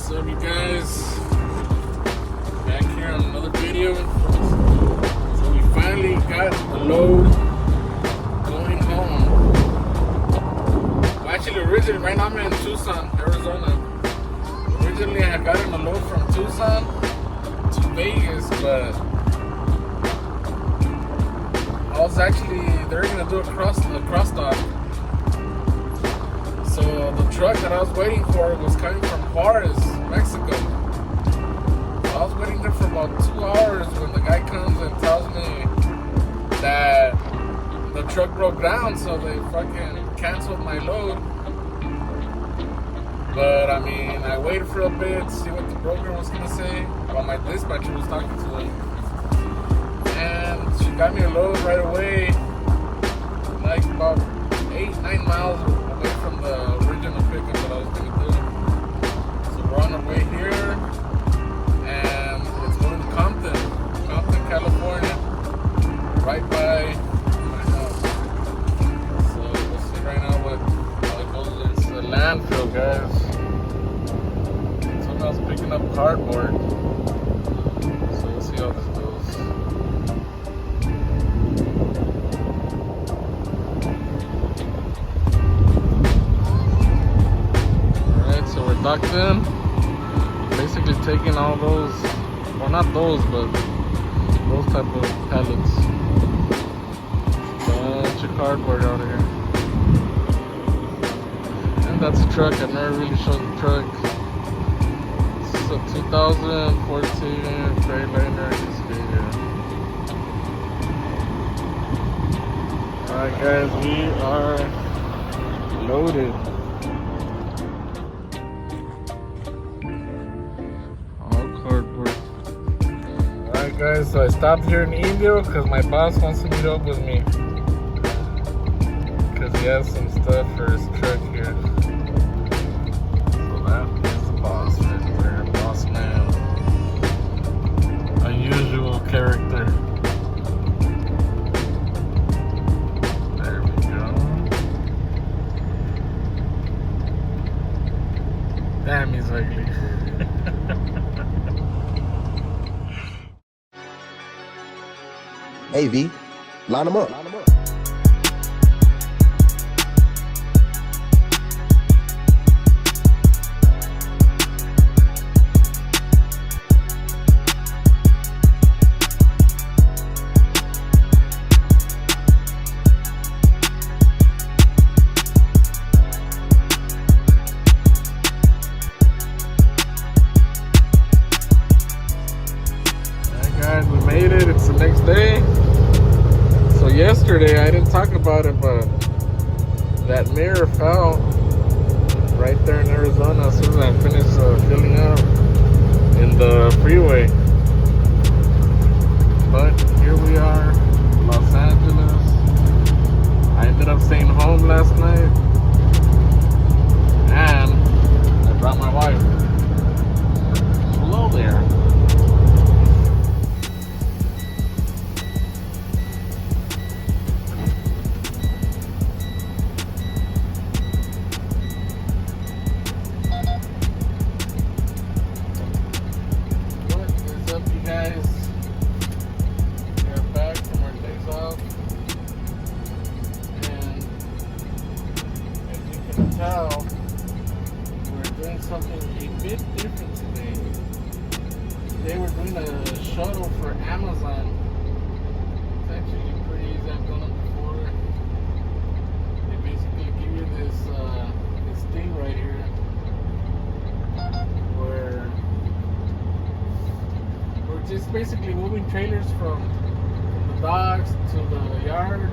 What's up, you guys? Back here on another video. So we finally got the load going home. Well, actually, originally, right now I'm in Tucson, Arizona. Originally, I had gotten a load from Tucson to Vegas, but they're gonna do a cross dock. So the truck that I was waiting for was coming from Juarez, Mexico. I was waiting there for about 2 hours when the guy comes and tells me that the truck broke down, so they fucking canceled my load. But I mean, I waited for a bit to see what the broker was gonna say while my dispatcher was talking to him. And she got me a load right away, like about 8-9 miles away from the original pickup that I was going to do. So we're on our way here, and it's going to Compton, California, right by my house. So we'll see right now how it goes. It's a landfill, guys. Someone's picking up cardboard. So we'll see how this goes. Docked in, basically taking all those, well not those, but those type of pallets. Bunch of cardboard out here. And that's a truck, I never really showed the truck. This is a 2014 Freightliner excavator. Alright guys, we are loaded. Guys, so I stopped here in Indio because my boss wants to meet up with me because he has some stuff for his truck here. So that is the boss right there, boss man, unusual character. There we go. Damn, he's ugly. Hey V, line them up. Alright guys, we made it. It's the next day. So yesterday, I didn't talk about it, but that mirror fell right there in Arizona as soon as I finished filling up in the freeway. But here we are, Los Angeles. I ended up staying home last night, and I brought my wife. Hello there. Guys, we are back from our days off, and as you can tell, we're doing something a bit different today. Today we're doing a shuttle for Amazon. It's actually pretty easy. I've done it before. They basically give you this thing right here where just basically moving trailers from the docks to the yard,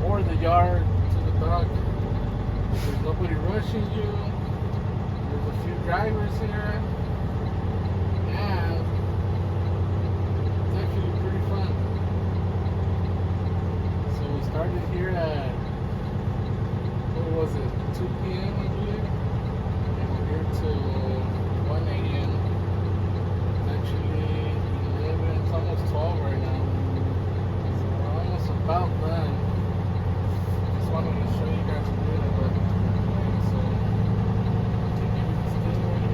or the yard to the dock. There's nobody rushing you. There's a few drivers here, and it's actually pretty fun. So we started here at, what was it, 2 p.m. I believe, and we're here till 1 a.m. Actually, it's almost 12 right now, so we're almost about done. Just wanted to show you guys a bit of it. So, take you to the station right here.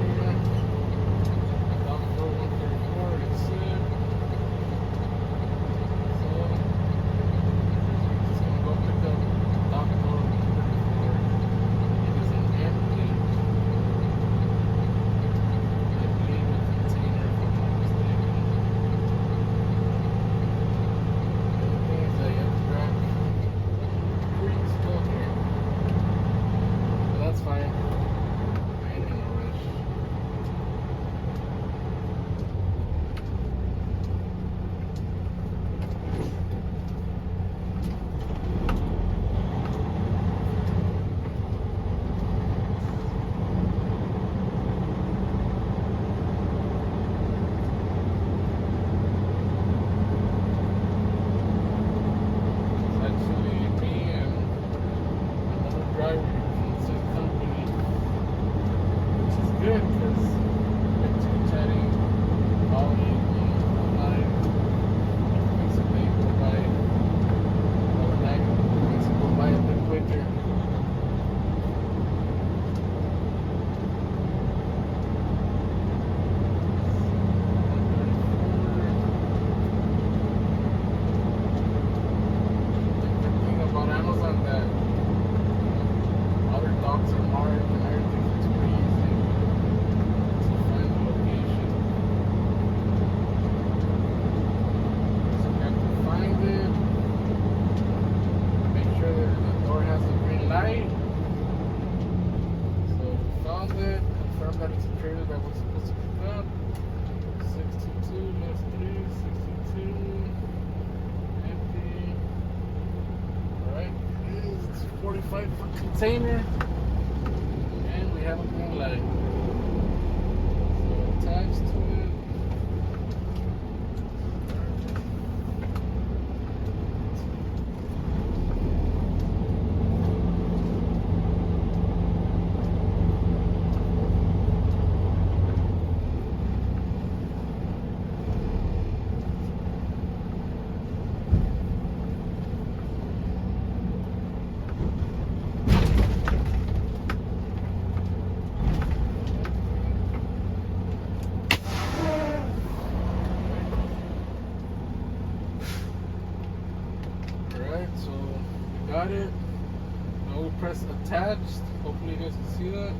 drop that into the trailer that was supposed to pick up. 622, less 3, 62. Empty. Alright, it's 45-foot container. And we have a green light. So attached to it. So we got it. Now we press attached. Hopefully you guys can see that.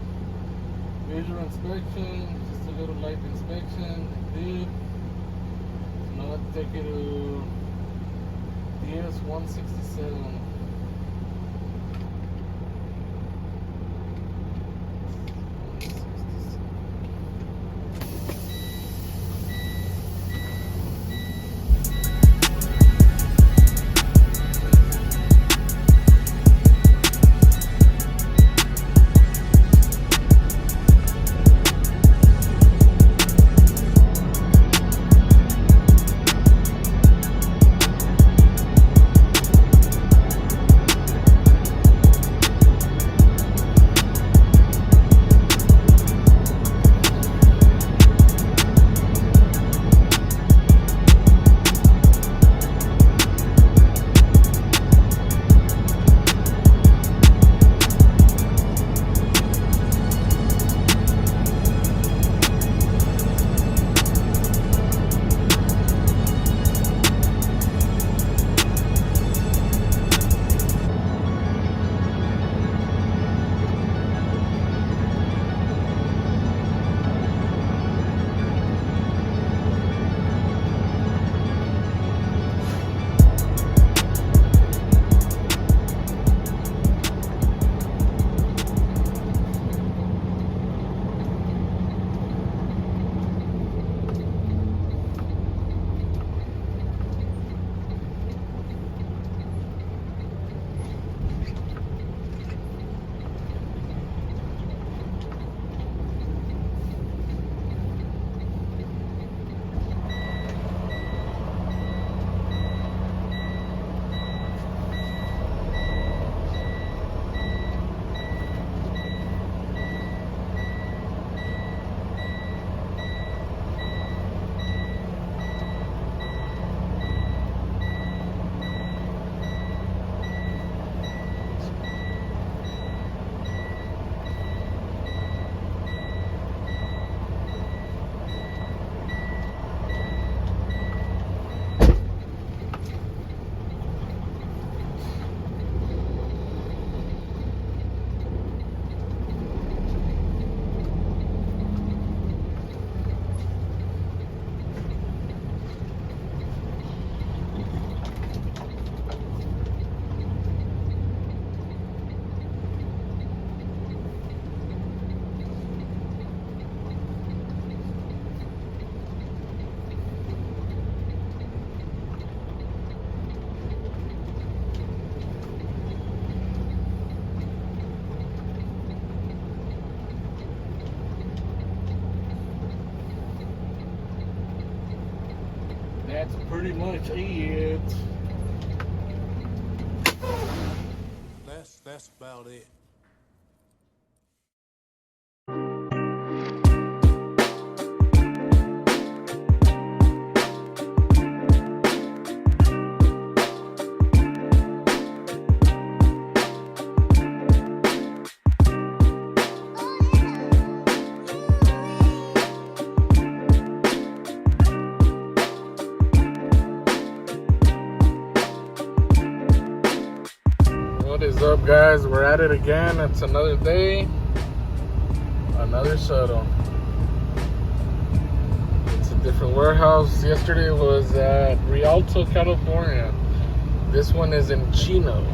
Visual inspection, just a little light inspection. It did. So now I have to take it to DS-167. That's pretty much it. That's about it. What is up, guys? We're at it again. It's another day, another shuttle. It's a different warehouse. Yesterday was at Rialto, California. This one is in Chino.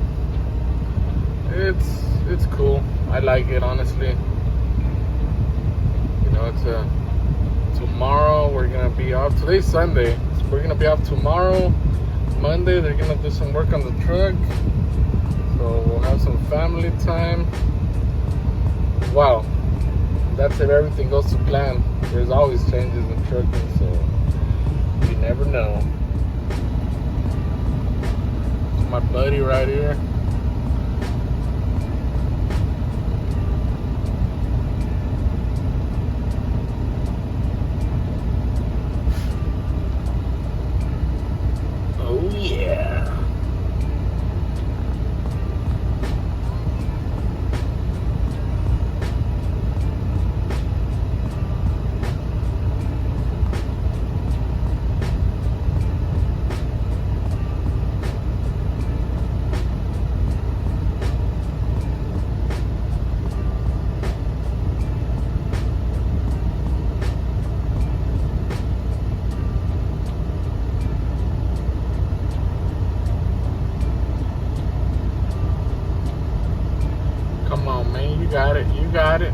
It's cool. I like it, honestly. tomorrow we're gonna be off. Today's Sunday, so we're gonna be off tomorrow. Monday they're gonna do some work on the truck, so we'll have some family time. Wow, that's if everything goes to plan. There's always changes in trucking, so you never know. My buddy right here. Oh yeah. Come on, man, you got it, you got it.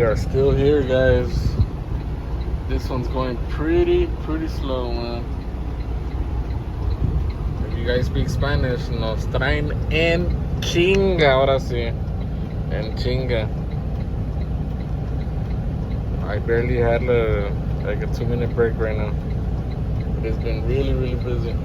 Are still here, guys. This one's going pretty slow, man. If you guys speak Spanish, nos traen en chinga, ahora sí, en chinga. I barely had like a 2-minute break right now. It's been really, really busy.